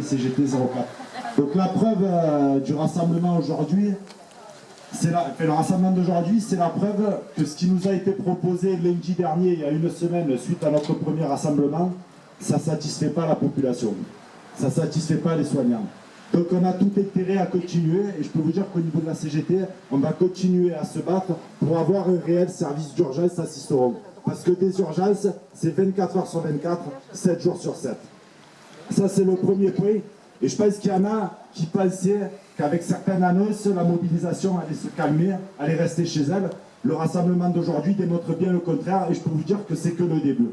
CGT 04. Donc la preuve du rassemblement aujourd'hui, le rassemblement d'aujourd'hui, c'est la preuve que ce qui nous a été proposé lundi dernier, il y a une semaine, suite à notre premier rassemblement, ça ne satisfait pas la population, ça ne satisfait pas les soignants. Donc on a tout intérêt à continuer, et je peux vous dire qu'au niveau de la CGT, on va continuer à se battre pour avoir un réel service d'urgence à Sisteron. Parce que des urgences, c'est 24 heures sur 24, 7 jours sur 7. Ça, c'est le premier point. Et je pense qu'il y en a qui pensaient qu'avec certaines annonces, la mobilisation allait se calmer, allait rester chez elle. Le rassemblement d'aujourd'hui démontre bien le contraire, et je peux vous dire que c'est que le début.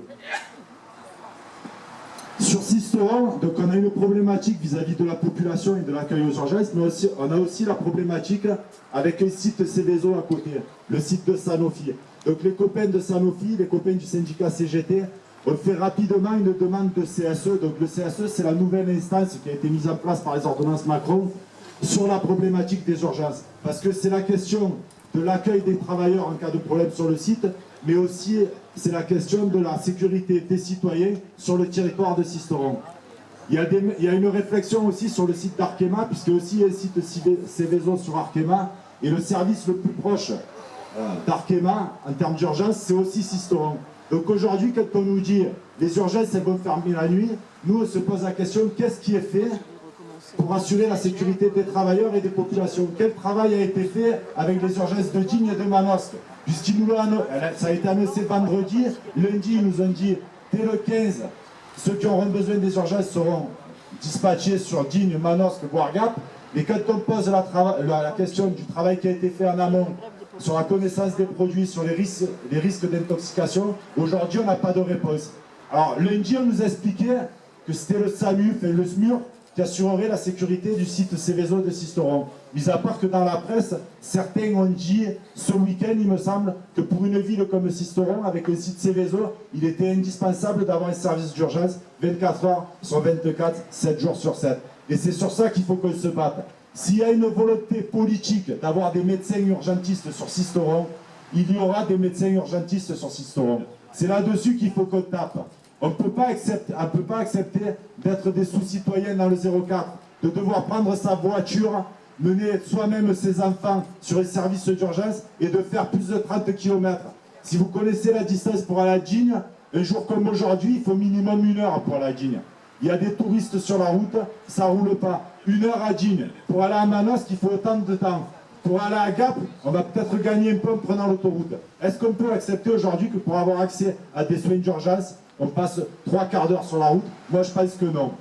Sur Sisteron, donc on a une problématique vis-à-vis de la population et de l'accueil aux urgences, mais aussi, on a aussi la problématique avec un site Céveso à côté, le site de Sanofi. Donc les copains de Sanofi, les copains du syndicat CGT, on fait rapidement une demande de CSE. Donc le CSE, c'est la nouvelle instance qui a été mise en place par les ordonnances Macron sur la problématique des urgences. Parce que c'est la question de l'accueil des travailleurs en cas de problème sur le site, mais aussi c'est la question de la sécurité des citoyens sur le territoire de Sisteron. Il y a une réflexion aussi sur le site d'Arkema, puisque aussi il y a un site Céveso sur Arkema, et le service le plus proche d'Arkema en termes d'urgence, c'est aussi Sisteron. Donc aujourd'hui, quand on nous dit les urgences elles vont fermer la nuit, nous on se pose la question, qu'est-ce qui est fait pour assurer la sécurité des travailleurs et des populations? Quel travail a été fait avec les urgences de Digne et de Manosque? Puisqu'ils nous l'ont annoncé, ça a été annoncé vendredi, lundi ils nous ont dit dès le 15, ceux qui auront besoin des urgences seront dispatchés sur Digne, Manosque, voire Gap. Mais quand on pose la question du travail qui a été fait en amont, sur la connaissance des produits, sur les risques d'intoxication, aujourd'hui on n'a pas de réponse. Alors lundi on nous a expliqué que c'était le SAMU, le SMUR, qui assurerait la sécurité du site Céveso de Sisteron. Mis à part que dans la presse, certains ont dit ce week-end, il me semble, que pour une ville comme Sisteron, avec un site Céveso, il était indispensable d'avoir un service d'urgence 24 heures sur 24, 7 jours sur 7. Et c'est sur ça qu'il faut qu'on se batte. S'il y a une volonté politique d'avoir des médecins urgentistes sur Sisteron, il y aura des médecins urgentistes sur Sisteron. C'est là-dessus qu'il faut qu'on tape. On ne peut pas accepter d'être des sous-citoyens dans le 04, de devoir prendre sa voiture, mener soi-même ses enfants sur les services d'urgence et de faire plus de 30 km. Si vous connaissez la distance pour aller à Digne, un jour comme aujourd'hui, il faut minimum 1 heure pour aller à Digne. Il y a des touristes sur la route, ça ne roule pas. 1 heure à Digne. Pour aller à Manosque, il faut autant de temps. Pour aller à Gap, on va peut-être gagner un peu en prenant l'autoroute. Est-ce qu'on peut accepter aujourd'hui que pour avoir accès à des soins d'urgence, on passe 3 quarts d'heure sur la route? Moi, je pense que non.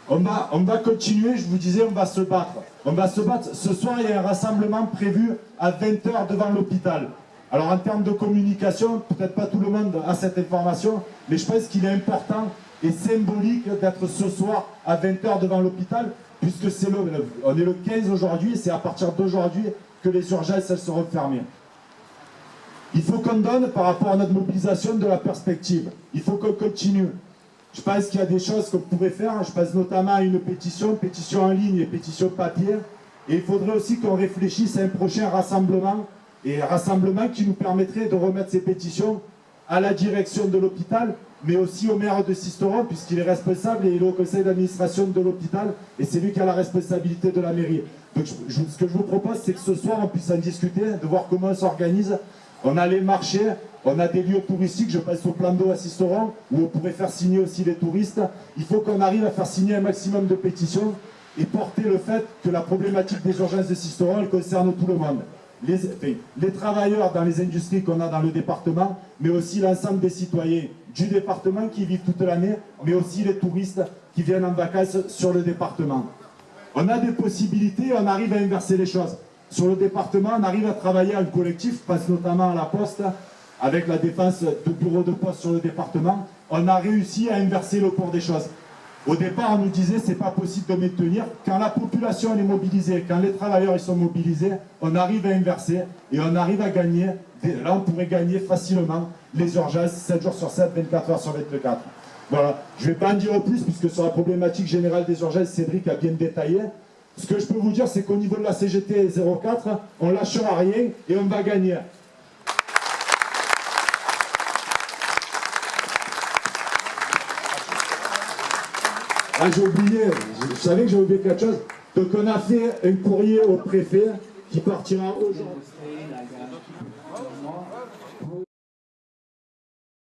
On va continuer, je vous disais, on va se battre. On va se battre. Ce soir, il y a un rassemblement prévu à 20 h devant l'hôpital. Alors, en termes de communication, peut-être pas tout le monde a cette information, mais je pense qu'il est important et symbolique d'être ce soir à 20 h devant l'hôpital, puisque on est le 15 aujourd'hui, et c'est à partir d'aujourd'hui que les urgences elles seront fermées. Il faut qu'on donne, par rapport à notre mobilisation, de la perspective. Il faut qu'on continue. Je pense qu'il y a des choses qu'on pourrait faire. Je pense notamment à une pétition en ligne et pétition papier. Et il faudrait aussi qu'on réfléchisse à un prochain rassemblement, et un rassemblement qui nous permettrait de remettre ces pétitions à la direction de l'hôpital, mais aussi au maire de Sisteron, puisqu'il est responsable et il est au conseil d'administration de l'hôpital, et c'est lui qui a la responsabilité de la mairie. Donc ce que je vous propose, c'est que ce soir, on puisse en discuter, de voir comment on s'organise. On a les marchés, on a des lieux touristiques, je pense au plan d'eau à Sisteron, où on pourrait faire signer aussi les touristes. Il faut qu'on arrive à faire signer un maximum de pétitions et porter le fait que la problématique des urgences de Sisteron, elle concerne tout le monde. Les travailleurs dans les industries qu'on a dans le département, mais aussi l'ensemble des citoyens du département qui vivent toute l'année, mais aussi les touristes qui viennent en vacances sur le département. On a des possibilités, on arrive à inverser les choses. Sur le département, on arrive à travailler en collectif, je pense notamment à la Poste, avec la défense de bureaux de poste sur le département. On a réussi à inverser le cours des choses. Au départ, on nous disait c'est pas possible de maintenir. Quand la population est mobilisée, quand les travailleurs ils sont mobilisés, on arrive à inverser et on arrive à gagner. Là, on pourrait gagner facilement les urgences 7 jours sur 7, 24 heures sur 24. Voilà. Je ne vais pas en dire plus puisque sur la problématique générale des urgences, Cédric a bien détaillé. Ce que je peux vous dire, c'est qu'au niveau de la CGT 04, on ne lâchera rien et on va gagner. Ah, j'ai oublié, je savais que j'ai oublié quelque chose. Donc on a fait un courrier au préfet qui partira aujourd'hui.